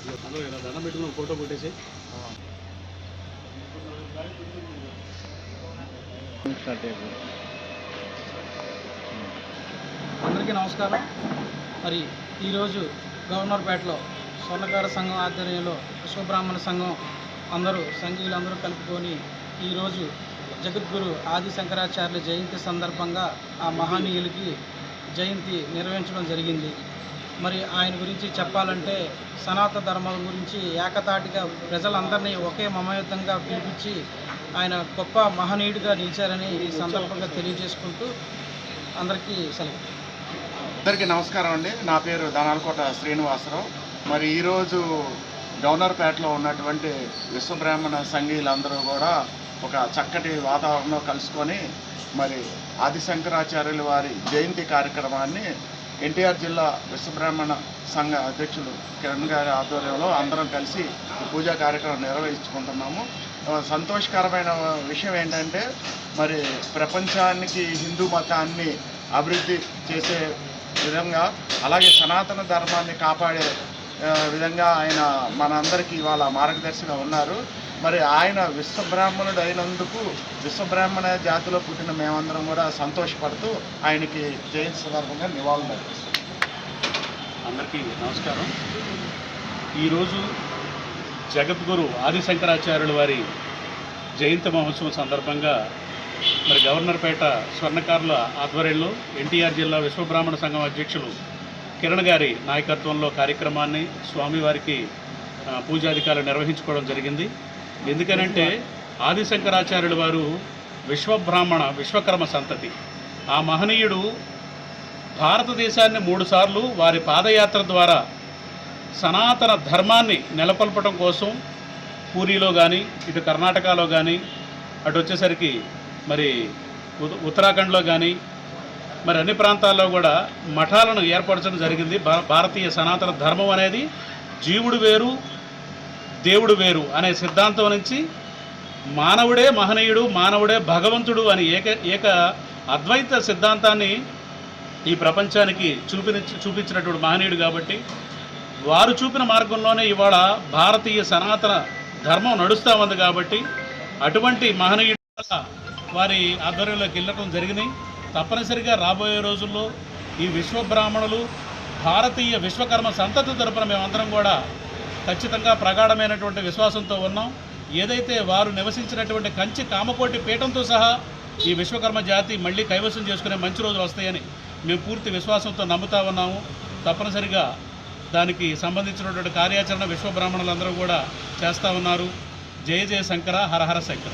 దండం పెట్టుకుని ఫోటో కొట్టేసి అందరికీ నమస్కారం. మరి ఈరోజు గవర్నర్పేటలో స్వర్ణకార సంఘం ఆధ్వర్యంలో విశ్వబ్రాహ్మణ సంఘం సంఘీయులందరూ కలుపుకొని ఈరోజు జగద్గురు ఆది శంకరాచార్యుల జయంతి సందర్భంగా ఆ మహనీయులకి జయంతి నిర్వహించడం జరిగింది. మరి ఆయన గురించి చెప్పాలంటే సనాతన ధర్మం గురించి ఏకతాటిగా ప్రజలందరినీ ఒకే మమయుద్ధంగా పిలిపించి ఆయన గొప్ప మహనీయుడిగా నిలిచారని ఈ సందర్భంగా తెలియజేసుకుంటూ అందరికీ సెలవు. అందరికీ నమస్కారం అండి. నా పేరు దానాలకోట శ్రీనివాసరావు. మరి ఈరోజు గవర్నర్పేటలో ఉన్నటువంటి విశ్వబ్రాహ్మణ సంఘీయులందరూ కూడా ఒక చక్కటి వాతావరణంలో కలుసుకొని మరి ఆది శంకరాచార్యుల వారి జయంతి కార్యక్రమాన్ని ఎన్టీఆర్ జిల్లా విశ్వబ్రాహ్మణ సంఘ అధ్యక్షులు కిరణ్ గారి ఆధ్వర్యంలో అందరం కలిసి పూజా కార్యక్రమం నిర్వహించుకుంటున్నాము. సంతోషకరమైన విషయం ఏంటంటే మరి ప్రపంచానికి హిందూ మతాన్ని అభివృద్ధి చేసే విధంగా అలాగే సనాతన ధర్మాన్ని కాపాడే విధంగా ఆయన మనందరికీ ఇవాళ మార్గదర్శిగా ఉన్నారు. మరి ఆయన విశ్వబ్రాహ్మణుడు అయినందుకు విశ్వబ్రాహ్మణ జాతిలో పుట్టిన మేమందరం కూడా సంతోషపడుతూ ఆయనకి జయంతి సందర్భంగా నివాళులు అర్పిస్తాం. అందరికీ నమస్కారం. ఈరోజు జగద్గురు ఆది శంకరాచార్యుల వారి జయంతి మహోత్సవం సందర్భంగా మరి గవర్నర్పేట స్వర్ణకారుల ఆధ్వర్యంలో ఎన్టీఆర్ జిల్లా విశ్వబ్రాహ్మణ సంఘం అధ్యక్షులు కిరణ్ గారి నాయకత్వంలో కార్యక్రమాన్ని స్వామివారికి పూజాధికారులు నిర్వహించుకోవడం జరిగింది. ఎందుకనంటే ఆది శంకరాచార్యుల వారు విశ్వకర్మ సంతతి. ఆ మహనీయుడు భారతదేశాన్ని 3 సార్లు వారి పాదయాత్ర ద్వారా సనాతన ధర్మాన్ని నెలకొల్పడం కోసం పూరిలో కానీ ఇటు కర్ణాటకలో కానీ అటు వచ్చేసరికి మరి ఉత్తరాఖండ్లో కానీ మరి అన్ని ప్రాంతాల్లో కూడా మఠాలను ఏర్పరచడం జరిగింది. భారతీయ సనాతన ధర్మం అనేది జీవుడు వేరు దేవుడు వేరు అనే సిద్ధాంతం నుంచి మానవుడే మహనీయుడు, మానవుడే భగవంతుడు అని ఏక అద్వైత సిద్ధాంతాన్ని ఈ ప్రపంచానికి చూపించినటువంటి మహనీయుడు కాబట్టి వారు చూపిన మార్గంలోనే ఇవాళ భారతీయ సనాతన ధర్మం నడుస్తూ ఉంది. కాబట్టి అటువంటి మహనీయుడు వారి ఆధ్వర్యంలోకి వెళ్ళడం జరిగినాయి. తప్పనిసరిగా రాబోయే రోజుల్లో ఈ విశ్వబ్రాహ్మణులు భారతీయ విశ్వకర్మ సంతతి తరపున మేమందరం కూడా ఖచ్చితంగా ప్రగాఢమైనటువంటి విశ్వాసంతో ఉన్నాం. ఏదైతే వారు నివసించినటువంటి కంచి కామకోటి పీఠంతో సహా ఈ విశ్వకర్మ జాతి మళ్ళీ కైవసం చేసుకునే మంచి రోజులు వస్తాయని మేము పూర్తి విశ్వాసంతో నమ్ముతా ఉన్నాము. తప్పనిసరిగా దానికి సంబంధించినటువంటి కార్యాచరణ విశ్వబ్రాహ్మణులందరూ కూడా చేస్తూ ఉన్నారు. జయ జయ శంకర, హర హర శంకర.